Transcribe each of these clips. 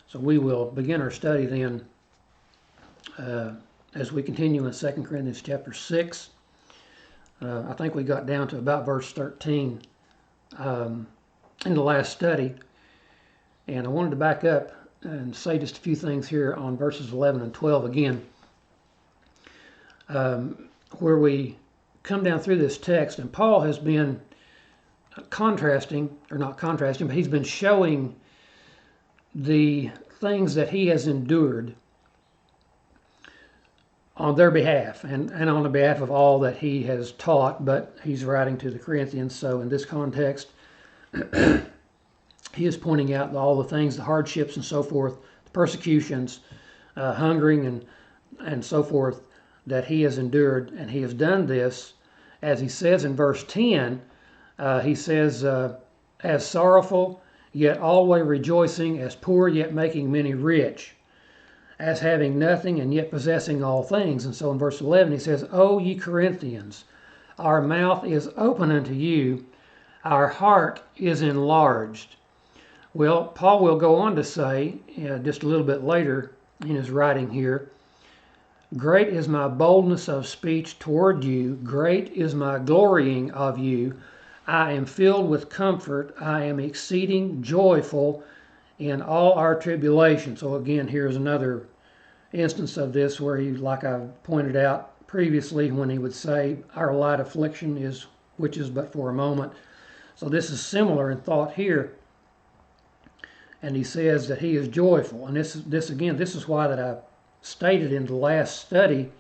So we will begin our study then as we continue in 2 Corinthians chapter 6. I think we got down to about verse 13 in the last study. And I wanted to back up and say just a few things here on verses 11 and 12 again, where we come down through this text. And Paul has been contrasting, or not contrasting, but he's been showing the things that he has endured on their behalf and on the behalf of all that he has taught, but he's writing to the Corinthians. So in this context, he is pointing out all the things, the hardships and so forth, the persecutions, hungering and so forth that he has endured. And he has done this, as he says in verse 10, he says, as sorrowful, yet always rejoicing, as poor, yet making many rich, as having nothing, and yet possessing all things. And so in verse 11 he says, O ye Corinthians, our mouth is open unto you, our heart is enlarged. Well, Paul will go on to say, just a little bit later in his writing here, great is my boldness of speech toward you, great is my glorying of you. I am filled with comfort, I am exceeding joyful in all our tribulation. So again, here's another instance of this where he, like I pointed out previously, when he would say, our light affliction is, which is but for a moment. So this is similar in thought here. And he says that he is joyful. And this is why that I stated in the last study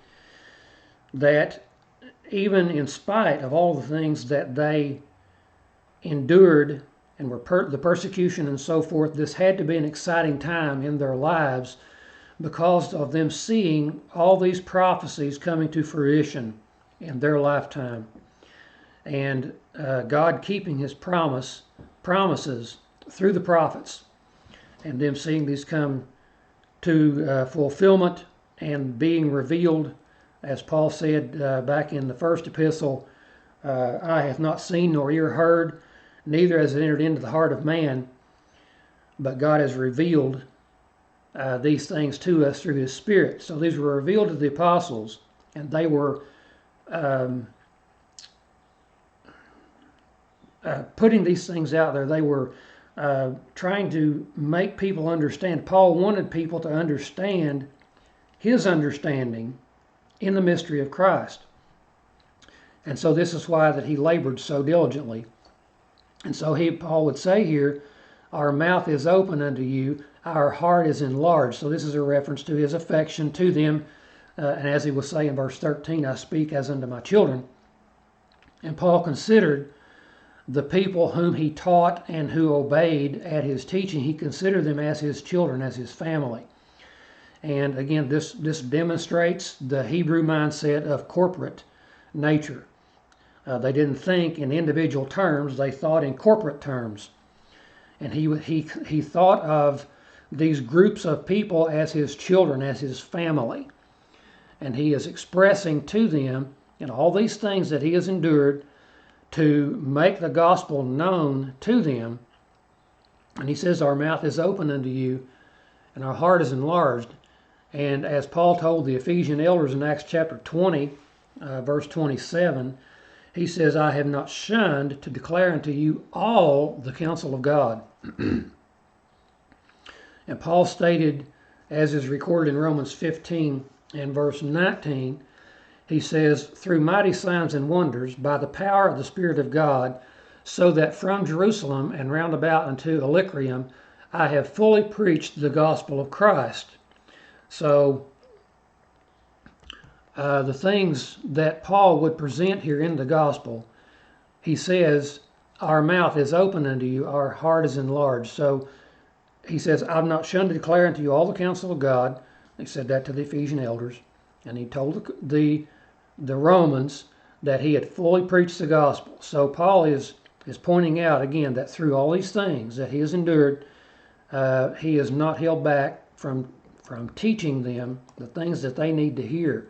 that even in spite of all the things that they endured and were the persecution and so forth, this had to be an exciting time in their lives because of them seeing all these prophecies coming to fruition in their lifetime, and God keeping his promises through the prophets, and them seeing these come to fulfillment and being revealed, as Paul said back in the first epistle, eye hath not seen nor ear heard, neither has it entered into the heart of man, but God has revealed these things to us through his Spirit. So these were revealed to the apostles, and they were putting these things out there. They were trying to make people understand. Paul wanted people to understand his understanding in the mystery of Christ. And so this is why that he labored so diligently. And so Paul would say here, our mouth is open unto you, our heart is enlarged. So this is a reference to his affection to them. And as he will say in verse 13, I speak as unto my children. And Paul considered the people whom he taught and who obeyed at his teaching, he considered them as his children, as his family. And again, this demonstrates the Hebrew mindset of corporate nature. They didn't think in individual terms, they thought in corporate terms. And he thought of these groups of people as his children, as his family. And he is expressing to them in all these things that he has endured to make the gospel known to them. And he says, our mouth is open unto you, and our heart is enlarged. And as Paul told the Ephesian elders in Acts chapter 20, verse 27, he says, I have not shunned to declare unto you all the counsel of God. And Paul stated, as is recorded in Romans 15 and verse 19, he says, through mighty signs and wonders, by the power of the Spirit of God, so that from Jerusalem and round about unto Illyricum, I have fully preached the gospel of Christ. So the things that Paul would present here in the gospel, he says, our mouth is open unto you, our heart is enlarged. So he says, I've not shunned to declare unto you all the counsel of God. He said that to the Ephesian elders. And he told the Romans that he had fully preached the gospel. So Paul is pointing out again that through all these things that he has endured, he is not held back from teaching them the things that they need to hear.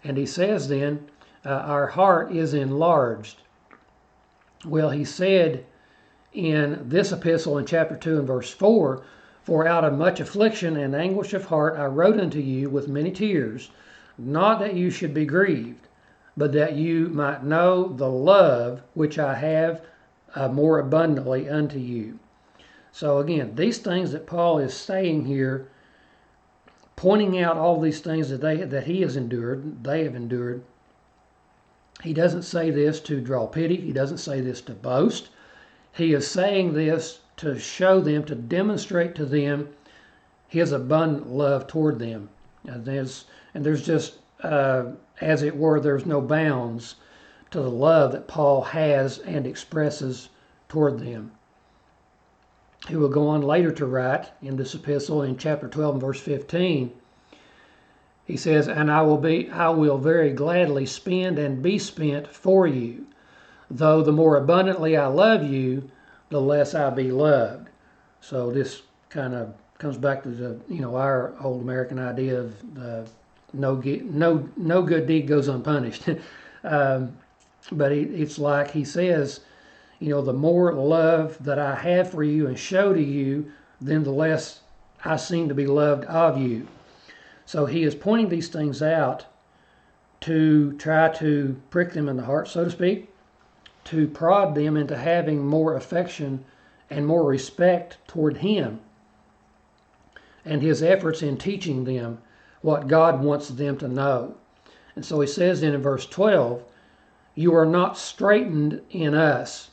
And he says then, our heart is enlarged. Well, he said in this epistle in chapter 2 and verse 4, For out of much affliction and anguish of heart I wrote unto you with many tears, not that you should be grieved, but that you might know the love which I have more abundantly unto you. So again, these things that Paul is saying here, pointing out all these things that he has endured, they have endured. He doesn't say this to draw pity. He doesn't say this to boast. He is saying this to show them, to demonstrate to them his abundant love toward them. And there's just, as it were, there's no bounds to the love that Paul has and expresses toward them. He will go on later to write in this epistle in chapter 12 and verse 15. He says, and I will very gladly spend and be spent for you, though the more abundantly I love you, the less I be loved. So this kind of comes back to our old American idea of no good deed goes unpunished. But it's like he says, the more love that I have for you and show to you, then the less I seem to be loved of you. So he is pointing these things out to try to prick them in the heart, so to speak, to prod them into having more affection and more respect toward him and his efforts in teaching them what God wants them to know. And so he says in verse 12, you are not straitened in us,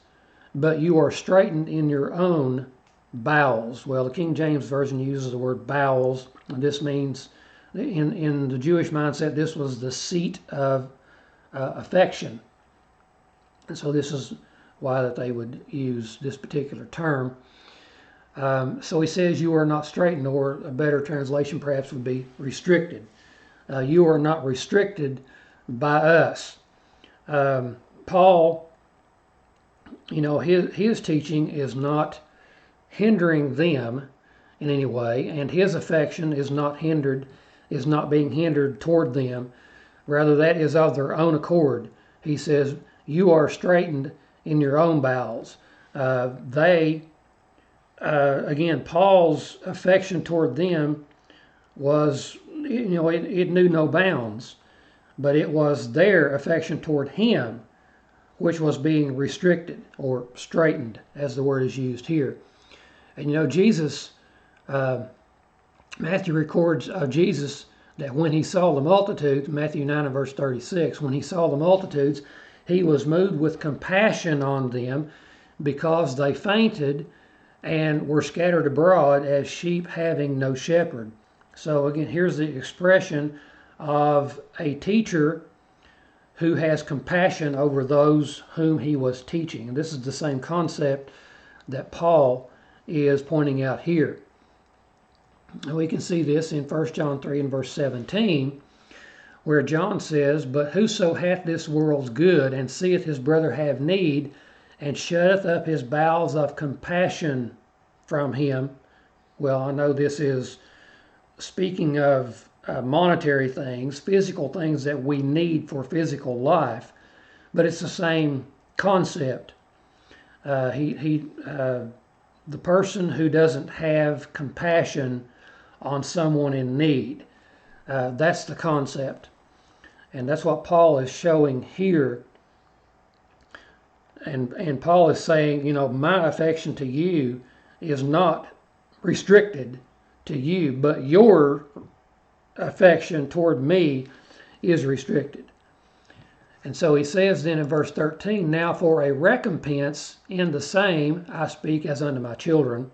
but you are straitened in your own bowels. Well, the King James Version uses the word bowels, and this means, in the Jewish mindset, this was the seat of affection. And so this is why that they would use this particular term. So he says you are not straitened, or a better translation perhaps would be restricted. You are not restricted by us. Paul, his teaching is not hindering them in any way, and his affection is not being hindered toward them. Rather, that is of their own accord. He says, you are straitened in your own bowels. Again, Paul's affection toward them was, it knew no bounds, but it was their affection toward him which was being restricted or straitened, as the word is used here. And Jesus, Matthew records of Jesus that when he saw the multitudes, Matthew 9 and verse 36, when he saw the multitudes, he was moved with compassion on them because they fainted and were scattered abroad as sheep having no shepherd. So again, here's the expression of a teacher who has compassion over those whom he was teaching. And this is the same concept that Paul is pointing out here. And we can see this in 1 John 3 and verse 17, where John says, but whoso hath this world's good, and seeth his brother have need, and shutteth up his bowels of compassion from him. Well, I know this is speaking of monetary things, physical things that we need for physical life, but it's the same concept. The person who doesn't have compassion on someone in need, that's the concept. And that's what Paul is showing here. And Paul is saying, my affection to you is not restricted to you, but your affection toward me is restricted. And so he says then in verse 13, now for a recompense in the same I speak as unto my children,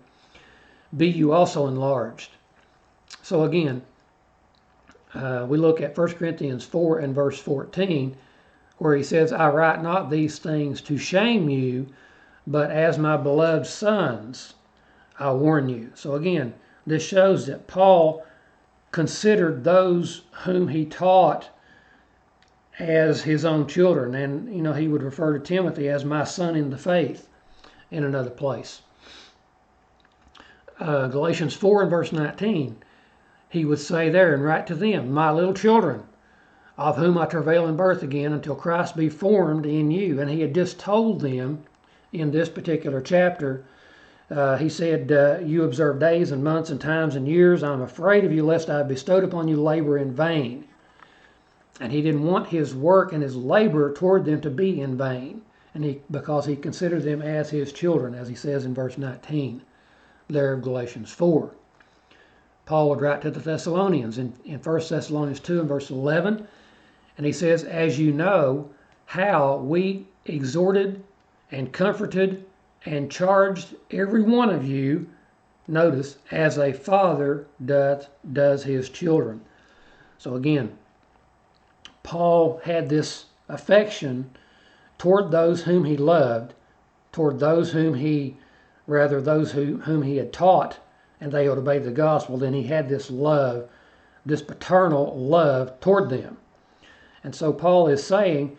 be you also enlarged. So again, we look at 1 Corinthians 4 and verse 14, where he says, I write not these things to shame you, but as my beloved sons, I warn you. So again, this shows that Paul considered those whom he taught as his own children. And, he would refer to Timothy as my son in the faith in another place. Galatians 4 and verse 19, he would say there and write to them, my little children, of whom I travail in birth again until Christ be formed in you. And he had just told them in this particular chapter He said, you observe days and months and times and years. I'm afraid of you lest I have bestowed upon you labor in vain. And he didn't want his work and his labor toward them to be in vain, because he considered them as his children, as he says in verse 19 there of Galatians 4. Paul would write to the Thessalonians in 1 Thessalonians 2 and verse 11, and he says, as you know how we exhorted and comforted and charged every one of you, notice, as a father does his children. So again, Paul had this affection toward those whom he loved, toward those whom he had taught, and they would obey the gospel. Then he had this love, this paternal love toward them. And so Paul is saying,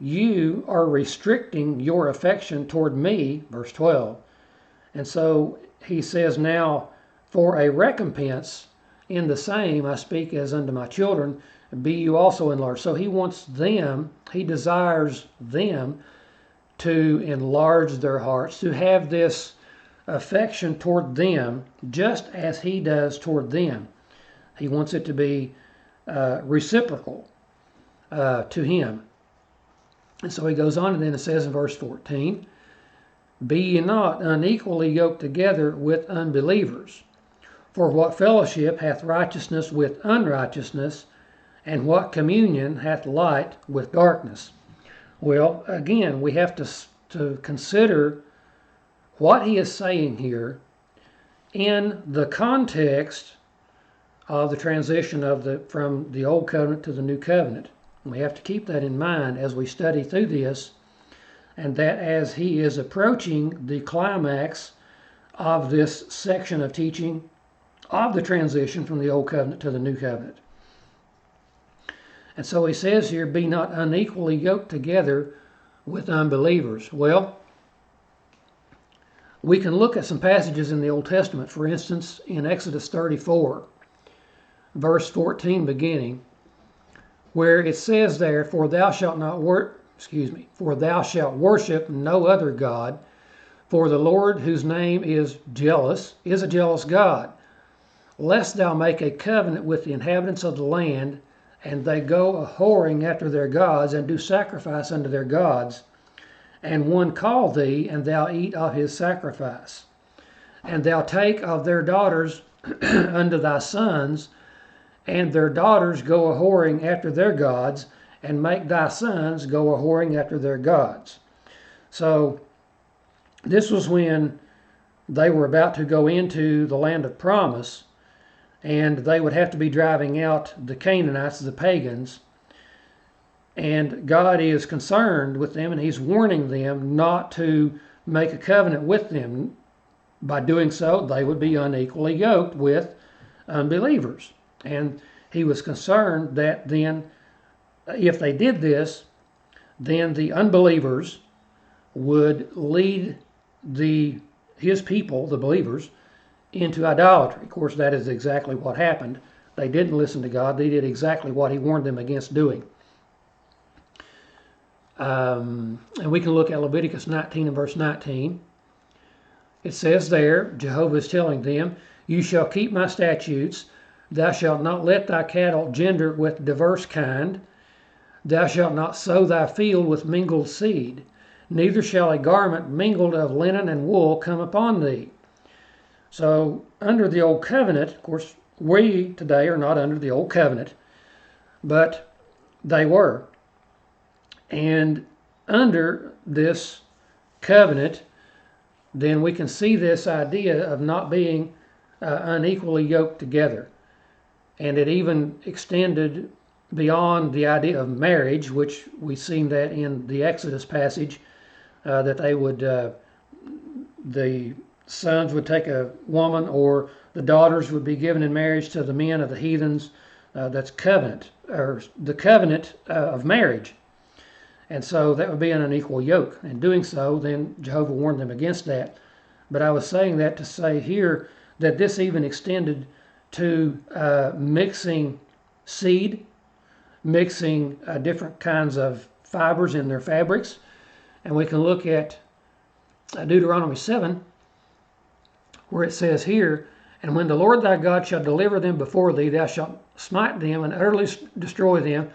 you are restricting your affection toward me, verse 12. And so he says, now for a recompense in the same I speak as unto my children, be you also enlarged. So he wants them, he desires them to enlarge their hearts, to have this affection toward them just as he does toward them. He wants it to be reciprocal to him. And so he goes on, and then it says in verse 14, be ye not unequally yoked together with unbelievers. For what fellowship hath righteousness with unrighteousness, and what communion hath light with darkness? Well, again, we have to consider what he is saying here in the context of the transition from the Old Covenant to the New Covenant. We have to keep that in mind as we study through this, and that as he is approaching the climax of this section of teaching of the transition from the Old Covenant to the New Covenant. And so he says here, be not unequally yoked together with unbelievers. Well, we can look at some passages in the Old Testament. For instance, in Exodus 34, verse 14 beginning, where it says there, for thou shalt worship no other God, for the Lord, whose name is jealous, is a jealous God, lest thou make a covenant with the inhabitants of the land, and they go a-whoring after their gods, and do sacrifice unto their gods, and one call thee, and thou eat of his sacrifice. And thou take of their daughters unto thy sons, and their daughters go a-whoring after their gods, and make thy sons go a-whoring after their gods. So this was when they were about to go into the land of promise, and they would have to be driving out the Canaanites, the pagans. And God is concerned with them, and he's warning them not to make a covenant with them. By doing so, they would be unequally yoked with unbelievers. And he was concerned that then, if they did this, then the unbelievers would lead his people, the believers, into idolatry. Of course, that is exactly what happened. They didn't listen to God. They did exactly what he warned them against doing. And we can look at Leviticus 19 and verse 19. It says there, Jehovah is telling them, you shall keep my statutes. Thou shalt not let thy cattle gender with diverse kind. Thou shalt not sow thy field with mingled seed. Neither shall a garment mingled of linen and wool come upon thee. So under the Old Covenant, of course, we today are not under the Old Covenant, but they were. And under this covenant, then we can see this idea of not being unequally yoked together. And it even extended beyond the idea of marriage, which we seen that in the Exodus passage, that they would, the sons would take a woman, or the daughters would be given in marriage to the men of the heathens. That's covenant, or the covenant of marriage. And so that would be an unequal yoke. In doing so, then Jehovah warned them against that. But I was saying that to say here that this even extended to mixing seed, mixing different kinds of fibers in their fabrics. And we can look at Deuteronomy 7 where it says here, and when the Lord thy God shall deliver them before thee, thou shalt smite them and utterly destroy them,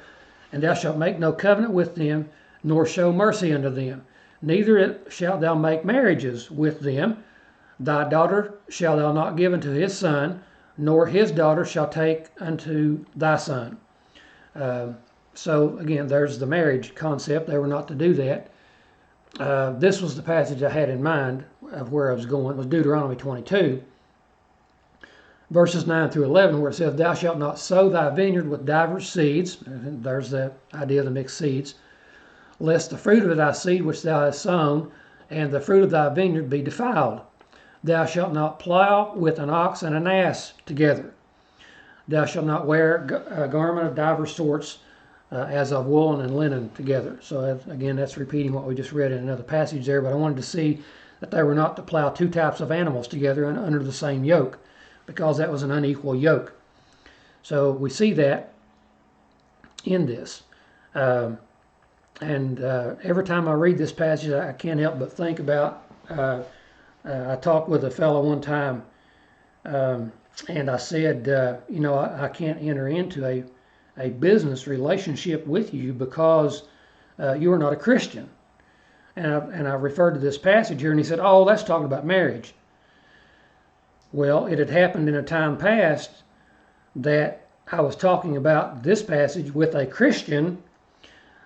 and thou shalt make no covenant with them, nor show mercy unto them. Neither shalt thou make marriages with them. Thy daughter shalt thou not give unto his son, nor his daughter shall take unto thy son. So again, there's the marriage concept. They were not to do that. This was the passage I had in mind of where I was going. It was Deuteronomy 22, verses 9 through 11, where it says, Thou shalt not sow thy vineyard with divers seeds. There's the idea of the mixed seeds. Lest the fruit of thy seed which thou hast sown, and the fruit of thy vineyard be defiled. Thou shalt not plow with an ox and an ass together. Thou shalt not wear a garment of divers sorts, as of woolen and linen together. So again, that's repeating what we just read in another passage there, but I wanted to see that they were not to plow two types of animals together under the same yoke, because that was an unequal yoke. So we see that in this. Every time I read this passage, I can't help but think about, I talked with a fellow one time, and I said, I can't enter into a business relationship with you because you are not a Christian. And I referred to this passage here, and he said, oh, that's talking about marriage. Well, it had happened in a time past that I was talking about this passage with a Christian,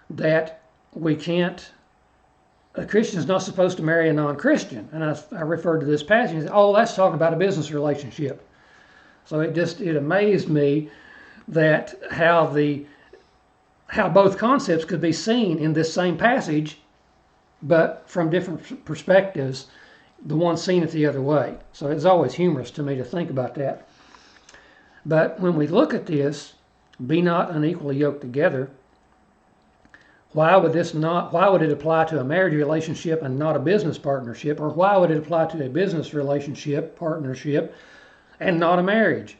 that a Christian is not supposed to marry a non-Christian. And I referred to this passage and said, oh, that's talking about a business relationship. So it amazed me that how both concepts could be seen in this same passage, but from different perspectives, the one seen it the other way. So it's always humorous to me to think about that. But when we look at this, be not unequally yoked together, why would it apply to a marriage relationship and not a business partnership? Or why would it apply to a business relationship, partnership, and not a marriage?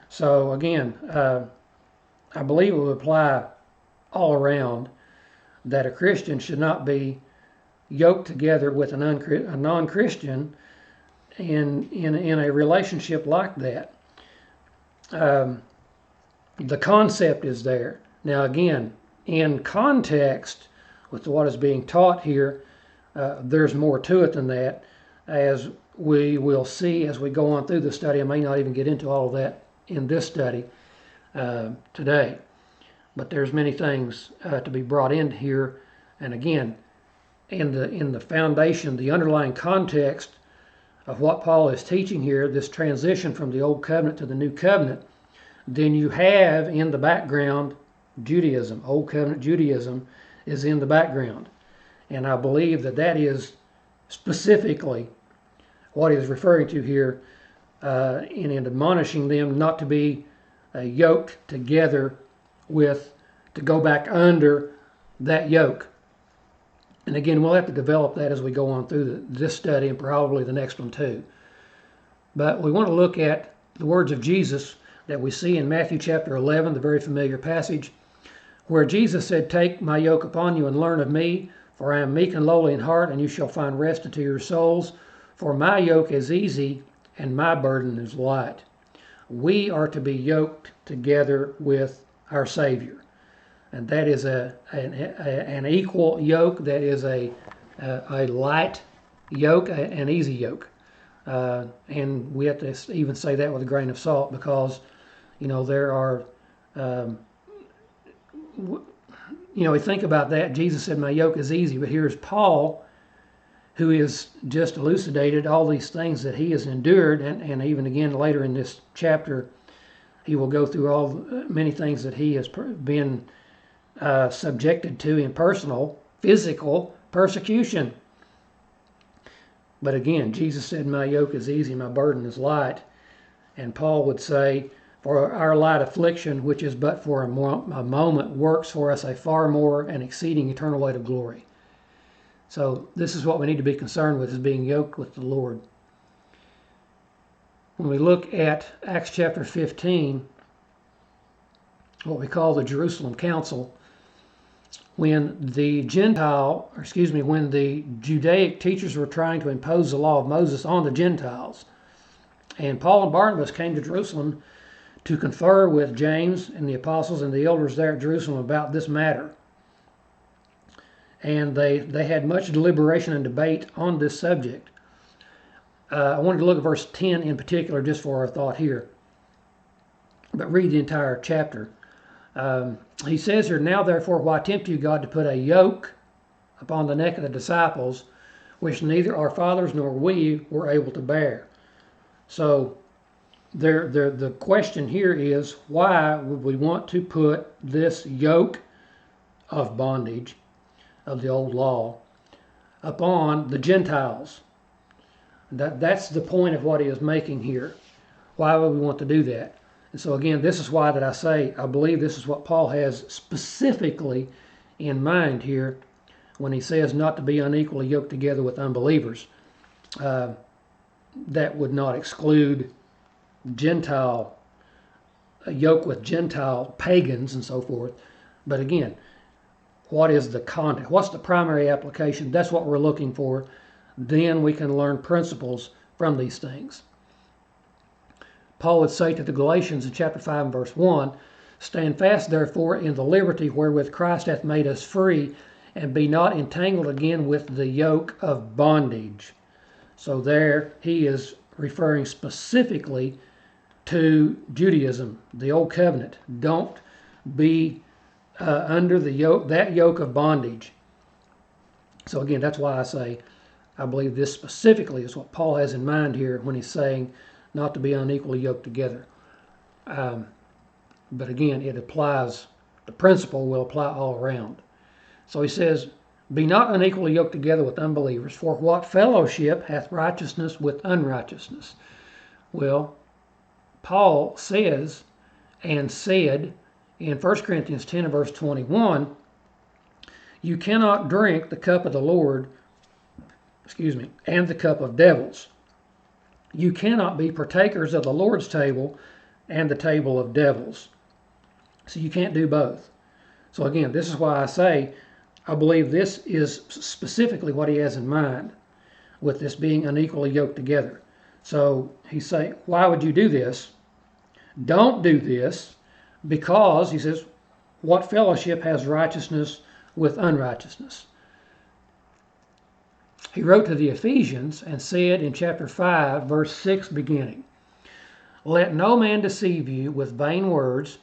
So again, I believe it would apply all around that a Christian should not be yoked together with a non-Christian in a relationship like that. The concept is there. Now again, in context with what is being taught here, there's more to it than that, as we will see as we go on through the study. I may not even get into all of that in this study today, but there's many things to be brought in here. And again, in the foundation, the underlying context of what Paul is teaching here, this transition from the Old Covenant to the New Covenant, then you have in the background Judaism. Old Covenant Judaism is in the background. And I believe that is specifically what he is referring to here in admonishing them not to be yoked together to go back under that yoke. And again, we'll have to develop that as we go on through this study and probably the next one too. But we want to look at the words of Jesus that we see in Matthew chapter 11, the very familiar passage, where Jesus said, Take my yoke upon you and learn of me, for I am meek and lowly in heart, and you shall find rest unto your souls. For my yoke is easy and my burden is light. We are to be yoked together with our Savior. And that is an equal yoke. That is a light yoke, an easy yoke. And we have to even say that with a grain of salt, because, there are, we think about that. Jesus said, my yoke is easy. But here's Paul, who is just elucidated all these things that he has endured. And even again later in this chapter, he will go through many things that he has been subjected to in personal, physical persecution. But again, Jesus said, my yoke is easy, my burden is light. And Paul would say, for our light affliction, which is but for a moment, works for us a far more and exceeding eternal weight of glory. So this is what we need to be concerned with, is being yoked with the Lord. When we look at Acts chapter 15, what we call the Jerusalem Council, when the when the Judaic teachers were trying to impose the law of Moses on the Gentiles, And Paul and Barnabas came to Jerusalem to confer with James and the apostles and the elders there at Jerusalem about this matter. And they had much deliberation and debate on this subject. I wanted to look at verse 10 in particular just for our thought here, but read the entire chapter. He says here, "Now therefore, why tempt you God to put a yoke upon the neck of the disciples, which neither our fathers nor we were able to bear?" So the question here is, why would we want to put this yoke of bondage of the old law upon the Gentiles? That's the point of what he is making here. Why would we want to do that? And so again, this is why that I say I believe this is what Paul has specifically in mind here when he says not to be unequally yoked together with unbelievers. That would not exclude Gentile, a yoke with Gentile pagans and so forth. But again, what is the content? What's the primary application? That's what we're looking for. Then we can learn principles from these things. Paul would say to the Galatians in chapter 5 and verse 1, "Stand fast therefore in the liberty wherewith Christ hath made us free, and be not entangled again with the yoke of bondage." So there he is referring specifically to Judaism, the old covenant. Don't be under the yoke, that yoke of bondage. So again, that's why I say I believe this specifically is what Paul has in mind here when he's saying not to be unequally yoked together. But again, it applies, the principle will apply all around. So he says, "Be not unequally yoked together with unbelievers, for what fellowship hath righteousness with unrighteousness?" Well, Paul says and said in 1 Corinthians 10 and verse 21, "You cannot drink the cup of the Lord, and the cup of devils. You cannot be partakers of the Lord's table and the table of devils." So you can't do both. So again, this is why I say I believe this is specifically what he has in mind with this being unequally yoked together. So he's saying, why would you do this? Don't do this, because, he says, what fellowship has righteousness with unrighteousness? He wrote to the Ephesians and said in chapter 5, verse 6 beginning, "Let no man deceive you with vain words,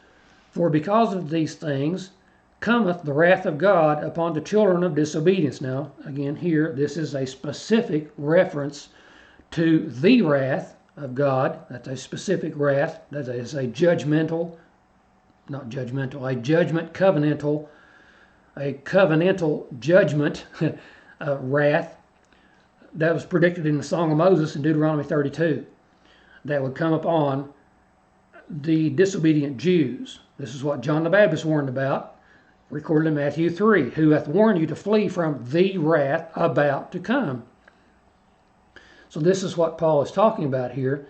for because of these things cometh the wrath of God upon the children of disobedience." Now, again, here, this is a specific reference to the wrath of God. That's a specific wrath. That is a judgmental, not judgmental, a judgment covenantal, a covenantal judgment wrath that was predicted in the Song of Moses in Deuteronomy 32 that would come upon the disobedient Jews. This is what John the Baptist warned about, recorded in Matthew 3, "Who hath warned you to flee from the wrath about to come." So this is what Paul is talking about here.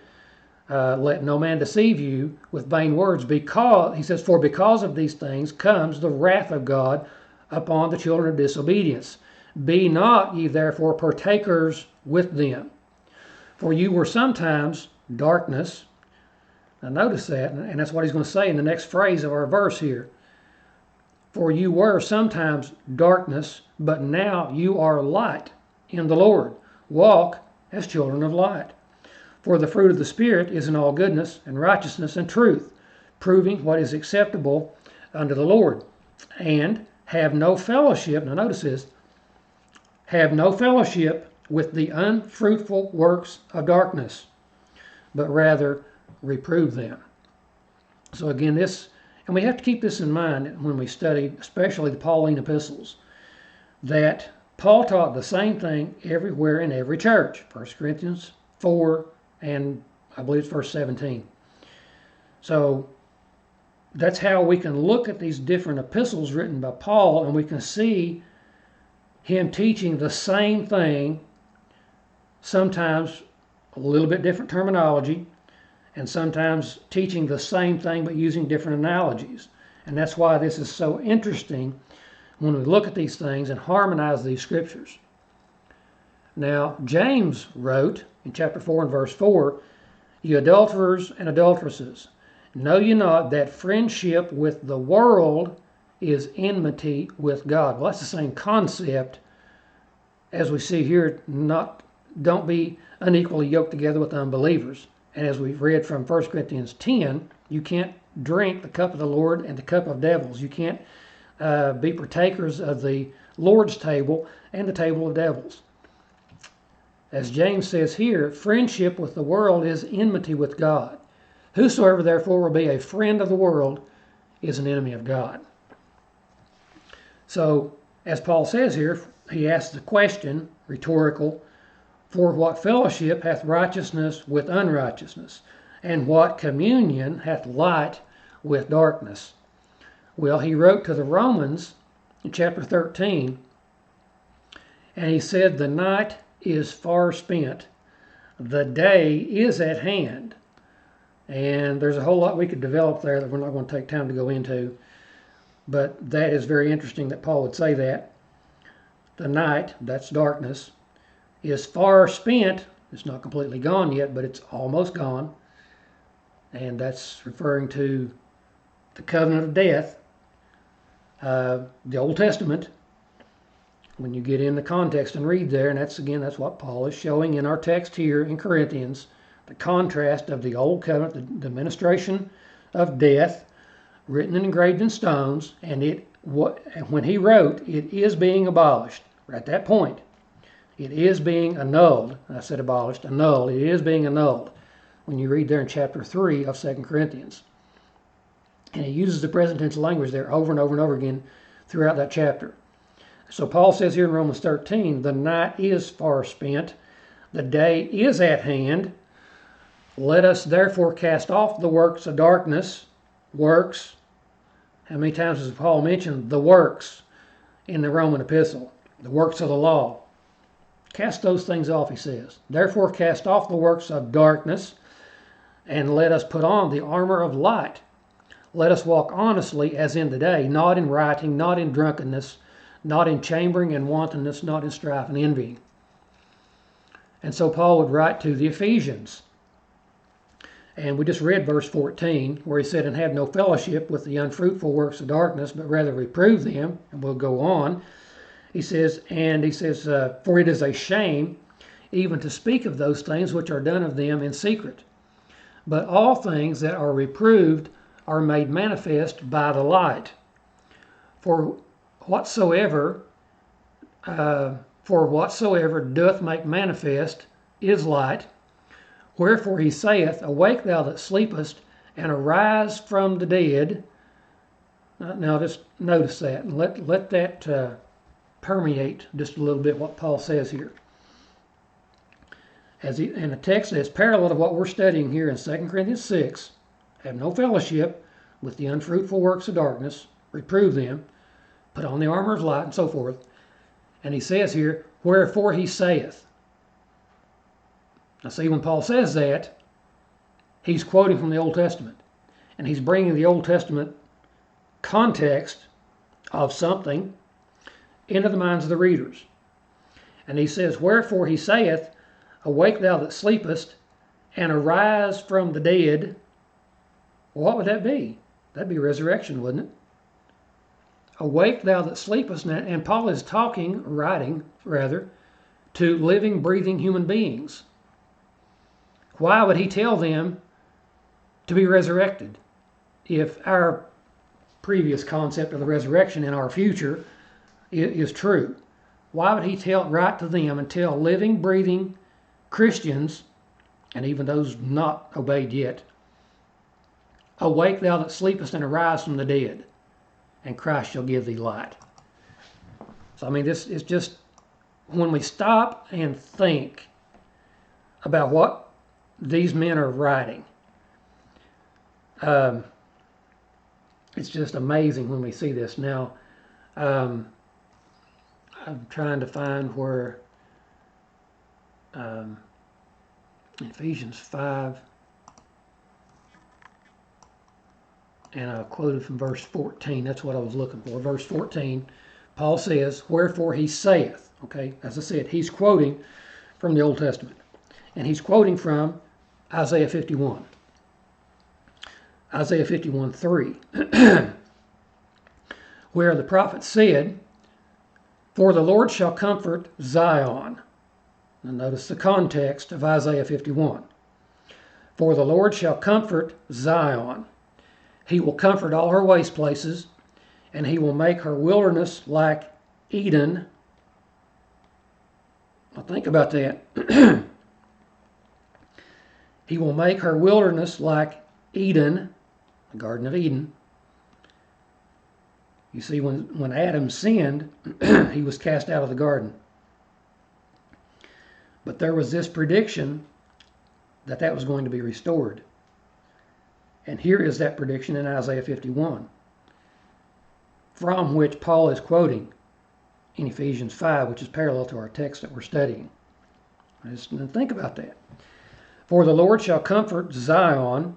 Let no man deceive you with vain words, because, he says, "For because of these things comes the wrath of God upon the children of disobedience. Be not ye therefore partakers with them. For you were sometimes darkness." Now notice that, and that's what he's going to say in the next phrase of our verse here. "For you were sometimes darkness, but now you are light in the Lord. Walk as children of light. For the fruit of the Spirit is in all goodness and righteousness and truth, proving what is acceptable unto the Lord. And have no fellowship," now notice this, "have no fellowship with the unfruitful works of darkness, but rather reprove them." So again, this, and we have to keep this in mind when we study, especially the Pauline epistles, that Paul taught the same thing everywhere in every church. 1 Corinthians 4 and I believe it's verse 17. So that's how we can look at these different epistles written by Paul, and we can see him teaching the same thing, sometimes a little bit different terminology, and sometimes teaching the same thing but using different analogies. And that's why this is so interesting when we look at these things and harmonize these scriptures. Now, James wrote in chapter 4 and verse 4, Ye adulterers and adulteresses, know ye not that friendship with the world is enmity with God? Well, that's the same concept as we see here. Don't be unequally yoked together with unbelievers. And as we've read from 1 Corinthians 10, you can't drink the cup of the Lord and the cup of devils. You can't be partakers of the Lord's table and the table of devils. As James says here, friendship with the world is enmity with God. Whosoever therefore will be a friend of the world is an enemy of God. So, as Paul says here, he asks the question, rhetorical, for what fellowship hath righteousness with unrighteousness? And what communion hath light with darkness? Well, he wrote to the Romans in chapter 13, and he said, the night is far spent, the day is at hand. And there's a whole lot we could develop there that we're not going to take time to go into, but that is very interesting that Paul would say that. The night, that's darkness, is far spent. It's not completely gone yet, but it's almost gone. And that's referring to the covenant of death, the Old Testament. When you get in the context and read there, and that's what Paul is showing in our text here in Corinthians, the contrast of the Old Covenant, the administration of death, written and engraved in stones, and when he wrote, it is being abolished. We're at that point. It is being annulled. I said abolished, annulled. It is being annulled when you read there in chapter 3 of 2 Corinthians. And he uses the present tense language there over and over and over again throughout that chapter. So Paul says here in Romans 13, the night is far spent, the day is at hand. Let us therefore cast off the works of darkness. Works. How many times does Paul mention the works in the Roman epistle? The works of the law. Cast those things off, he says. Therefore cast off the works of darkness, and let us put on the armor of light. Let us walk honestly as in the day, not in rioting, not in drunkenness, not in chambering and wantonness, not in strife and envying. And so Paul would write to the Ephesians. And we just read verse 14, where he said, and have no fellowship with the unfruitful works of darkness, but rather reprove them. And we'll go on. He says, for it is a shame even to speak of those things which are done of them in secret. But all things that are reproved are made manifest by the light. For whatsoever doth make manifest is light. Wherefore he saith, awake thou that sleepest, and arise from the dead. Now just notice that, and let that permeate just a little bit what Paul says here. And the text is parallel to what we're studying here in 2 Corinthians 6. Have no fellowship with the unfruitful works of darkness, reprove them, put on the armor of light, and so forth. And he says here, wherefore he saith. Now see, when Paul says that, he's quoting from the Old Testament. And he's bringing the Old Testament context of something into the minds of the readers. And he says, wherefore he saith, awake thou that sleepest, and arise from the dead. Well, what would that be? That'd be resurrection, wouldn't it? Awake thou that sleepest. And Paul is writing, to living, breathing human beings. Why would he tell them to be resurrected if our previous concept of the resurrection in our future is true? Why would he write to them and tell living, breathing Christians, and even those not obeyed yet, awake thou that sleepest and arise from the dead, and Christ shall give thee light. So I mean, this is just, when we stop and think about what these men are writing, it's just amazing when we see this. Now, I'm trying to find where Ephesians 5, and I quoted from verse 14. That's what I was looking for. Verse 14, Paul says, wherefore he saith. Okay, as I said, he's quoting from the Old Testament. And he's quoting from Isaiah 51. Isaiah 51:3, where the prophet said, "For the Lord shall comfort Zion." Now notice the context of Isaiah 51. "For the Lord shall comfort Zion. He will comfort all her waste places, and he will make her wilderness like Eden." Now think about that. He will make her wilderness like Eden, the Garden of Eden. You see, when Adam sinned, he was cast out of the garden. But there was this prediction that was going to be restored. And here is that prediction in Isaiah 51, from which Paul is quoting in Ephesians 5, which is parallel to our text that we're studying. Just think about that. "For the Lord shall comfort Zion,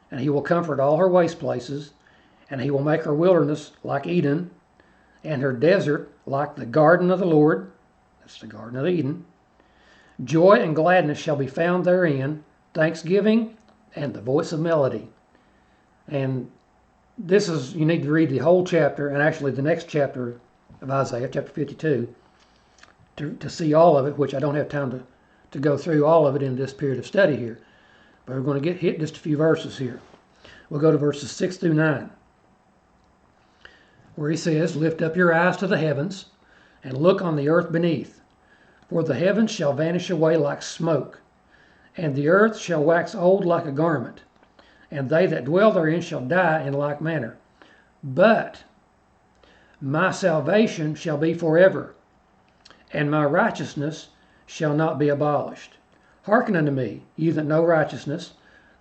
and he will comfort all her waste places, and he will make her wilderness like Eden, and her desert like the garden of the Lord." That's the Garden of Eden. "Joy and gladness shall be found therein, thanksgiving and the voice of melody." And this is, you need to read the whole chapter, and actually the next chapter of Isaiah, chapter 52, to see all of it, which I don't have time to go through all of it in this period of study here. But we're going to hit just a few verses here. We'll go to verses 6 through 9, where he says, "Lift up your eyes to the heavens, and look on the earth beneath. For the heavens shall vanish away like smoke, and the earth shall wax old like a garment, and they that dwell therein shall die in like manner. But my salvation shall be forever, and my righteousness shall not be abolished. Hearken unto me, ye that know righteousness,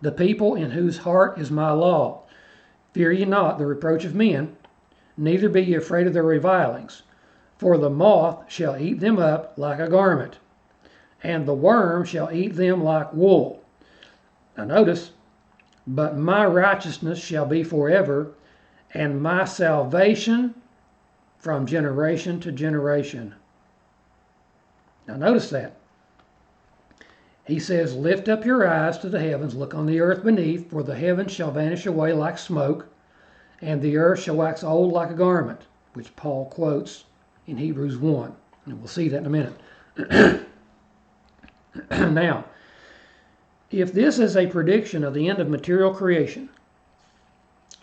the people in whose heart is my law. Fear ye not the reproach of men, neither be ye afraid of their revilings. For the moth shall eat them up like a garment, and the worm shall eat them like wool." Now notice, "But my righteousness shall be forever, and my salvation from generation to generation." Now notice that. He says, "Lift up your eyes to the heavens, look on the earth beneath, for the heavens shall vanish away like smoke, and the earth shall wax old like a garment," which Paul quotes in Hebrews 1. And we'll see that in a minute. Now, if this is a prediction of the end of material creation,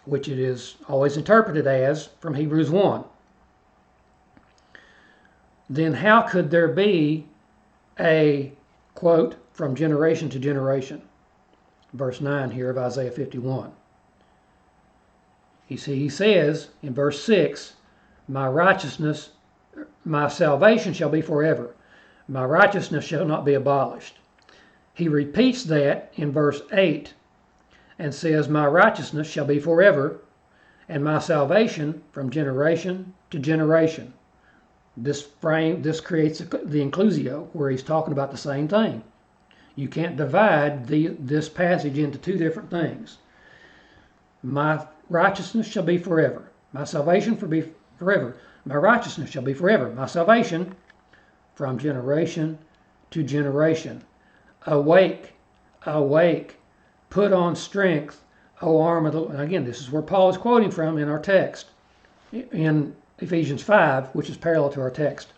which it is always interpreted as from Hebrews 1, then how could there be a, quote, "from generation to generation"? Verse 9 here of Isaiah 51. He says in verse 6, my salvation shall be forever. My righteousness shall not be abolished." He repeats that in verse 8 and says, "My righteousness shall be forever, and my salvation from generation to generation." This creates the inclusio, where he's talking about the same thing. You can't divide this passage into two different things. My righteousness shall be forever. My salvation shall be forever. My righteousness shall be forever. My salvation from generation to generation. "Awake, awake, put on strength, O arm of the Lord." Again, this is where Paul is quoting from in our text in Ephesians 5, which is parallel to our text.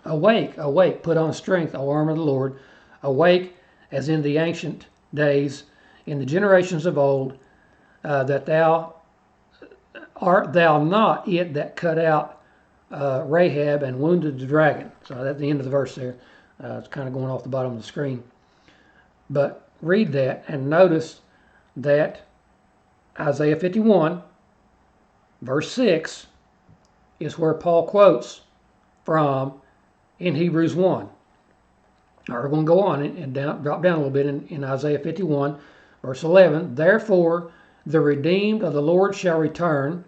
"Awake, awake, put on strength, O arm of the Lord. Awake as in the ancient days, in the generations of old, that thou art thou not it that cut out Rahab and wounded the dragon." So that's the end of the verse there. It's kind of going off the bottom of the screen. But read that and notice that Isaiah 51, verse 6, is where Paul quotes from in Hebrews 1. All right, we're going to go on and drop down a little bit in Isaiah 51, verse 11. "Therefore the redeemed of the Lord shall return,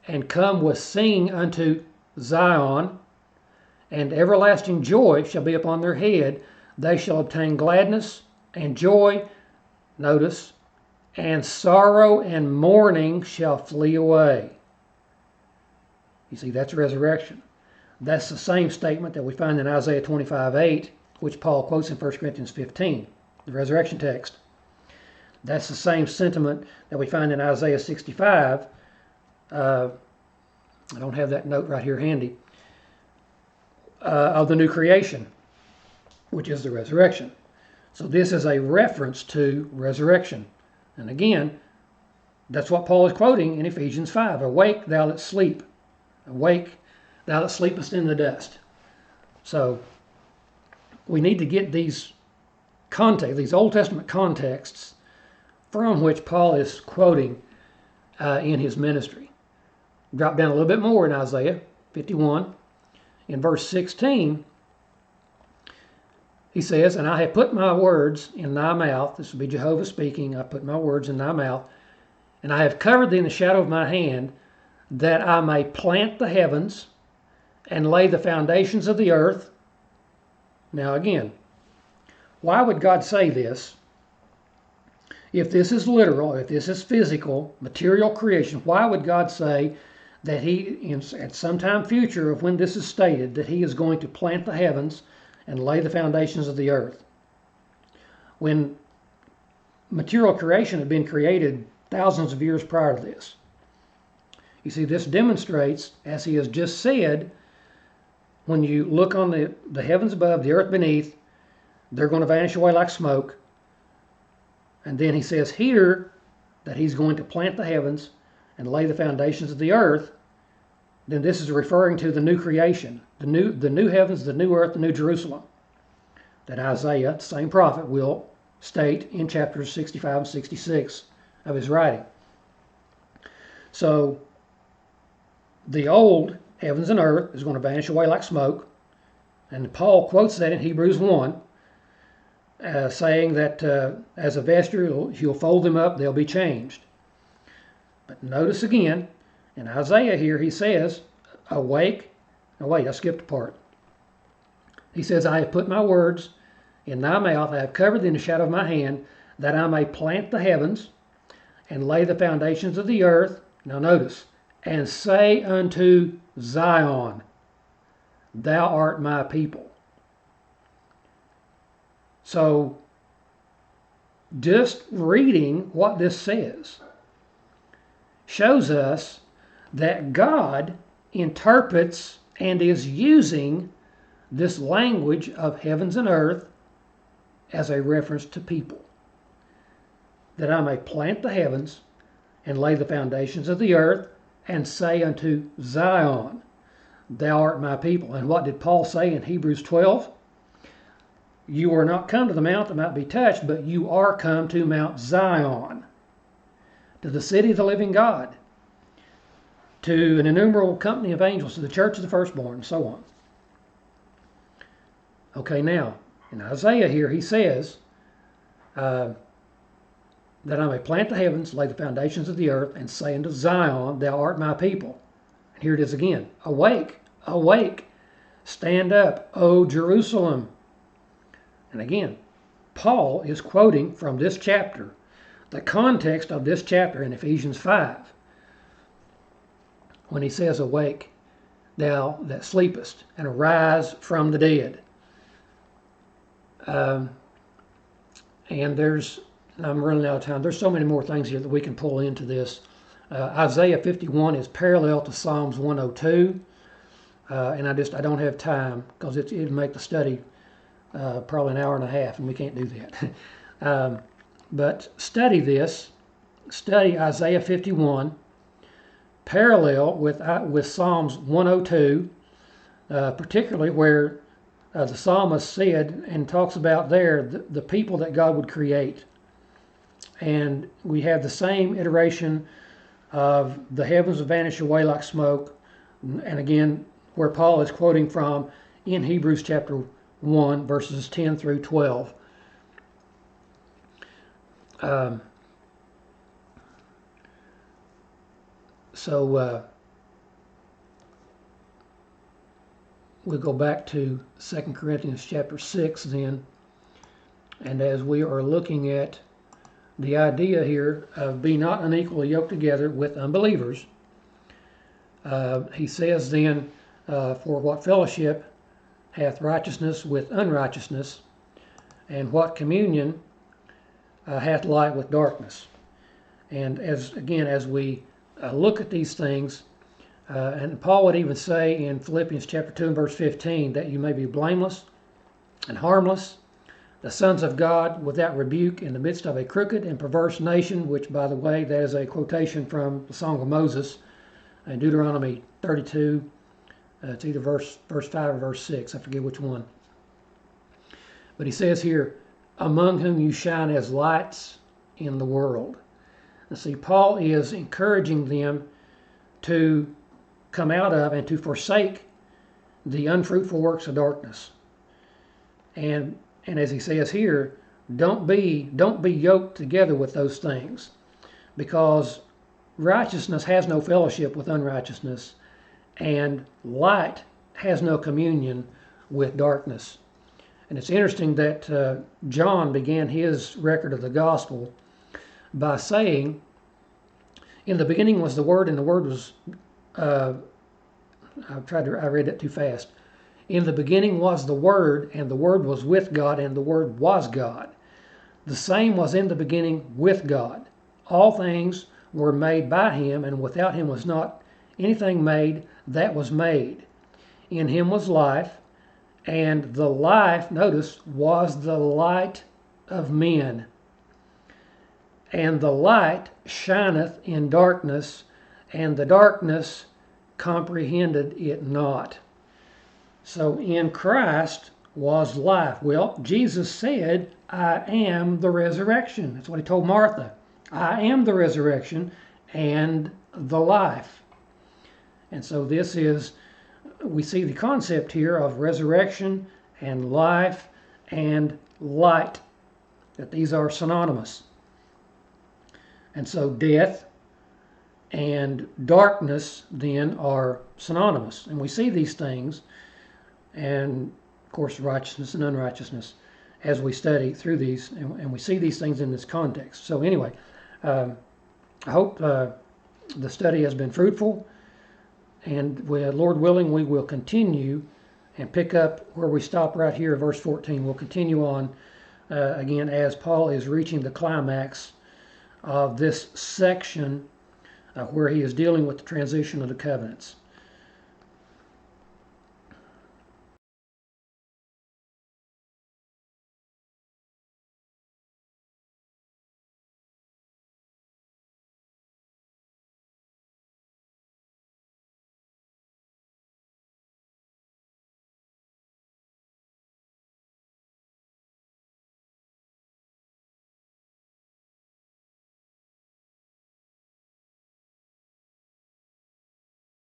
and come with singing unto Zion, and everlasting joy shall be upon their head. They shall obtain gladness and joy," notice, "and sorrow and mourning shall flee away." You see, that's resurrection. That's the same statement that we find in Isaiah 25:8, which Paul quotes in 1 Corinthians 15. the resurrection text. That's the same sentiment that we find in Isaiah 65. I don't have that note right here handy. Of the new creation, which is the resurrection. So this is a reference to resurrection. And again, that's what Paul is quoting in Ephesians 5. Awake, thou that sleep. Awake, thou that sleepest in the dust. So we need to get these context, these Old Testament contexts from which Paul is quoting in his ministry. Drop down a little bit more in Isaiah 51. In verse 16, he says, and I have put my words in thy mouth. This will be Jehovah speaking. I put my words in thy mouth. And I have covered thee in the shadow of my hand, that I may plant the heavens and lay the foundations of the earth. Now again, why would God say this? If this is literal, if this is physical, material creation, why would God say that he, at some time future of when this is stated, that he is going to plant the heavens and lay the foundations of the earth? When material creation had been created thousands of years prior to this. You see, this demonstrates, as he has just said, when you look on the heavens above, the earth beneath, they're going to vanish away like smoke. And then he says here that he's going to plant the heavens and lay the foundations of the earth. Then this is referring to the new creation, the new heavens, the new earth, the new Jerusalem, that Isaiah, the same prophet, will state in chapters 65 and 66 of his writing. So the old heavens and earth is going to vanish away like smoke. And Paul quotes that in Hebrews 1, saying that as a vesture, he'll fold them up, they'll be changed. But notice again, in Isaiah here, he says, awake. Now wait, I skipped a part. He says, I have put my words in thy mouth, I have covered thee in the shadow of my hand, that I may plant the heavens and lay the foundations of the earth. Now notice, and say unto Zion, thou art my people. So, just reading what this says shows us that God interprets and is using this language of heavens and earth as a reference to people. That I may plant the heavens and lay the foundations of the earth and say unto Zion, thou art my people. And what did Paul say in Hebrews 12? You are not come to the mount that might be touched, but you are come to Mount Zion, to the city of the living God, to an innumerable company of angels, to the church of the firstborn, and so on. Okay, now, in Isaiah here, he says, that I may plant the heavens, lay the foundations of the earth, and say unto Zion, thou art my people. And here it is again. Awake, awake, stand up, O Jerusalem. And again, Paul is quoting from this chapter, the context of this chapter in Ephesians 5, when he says, awake, thou that sleepest, and arise from the dead. And I'm running out of time. There's so many more things here that we can pull into this. Isaiah 51 is parallel to Psalms 102. And I don't have time because it'd make the study probably an hour and a half, and we can't do that. But study this. Study Isaiah 51 parallel with Psalms 102, particularly where the psalmist said and talks about there the people that God would create. And we have the same iteration of the heavens will vanish away like smoke. And again, where Paul is quoting from in Hebrews chapter 1, verses 10 through 12. We'll go back to 2 Corinthians chapter 6 then. And as we are looking at the idea here of be not unequally yoked together with unbelievers, he says then, for what fellowship hath righteousness with unrighteousness, and what communion hath light with darkness. And as we look at these things, and Paul would even say in Philippians chapter 2 and verse 15 that you may be blameless and harmless, the sons of God without rebuke in the midst of a crooked and perverse nation, which, by the way, that is a quotation from the Song of Moses in Deuteronomy 32. It's either verse 5 or verse 6. I forget which one. But he says here, among whom you shine as lights in the world. And see, Paul is encouraging them to come out of and to forsake the unfruitful works of darkness. And as he says here, don't be yoked together with those things, because righteousness has no fellowship with unrighteousness, and light has no communion with darkness. And it's interesting that John began his record of the gospel by saying, in the beginning was the Word, and the Word was, I read it too fast. In the beginning was the Word, and the Word was with God, and the Word was God. The same was in the beginning with God. All things were made by him, and without him was not anything made that was made. In him was life, and the life, notice, was the light of men. And the light shineth in darkness, and the darkness comprehended it not. So in Christ was life. Well, Jesus said, I am the resurrection. That's what he told Martha. I am the resurrection and the life. And so this is, we see the concept here of resurrection and life and light, that these are synonymous. And so death and darkness then are synonymous. And we see these things, and of course righteousness and unrighteousness, as we study through these, and we see these things in this context. So anyway, I hope the study has been fruitful, and Lord willing, we will continue and pick up where we stop right here, verse 14. We'll continue on again as Paul is reaching the climax of this section where he is dealing with the transition of the covenants.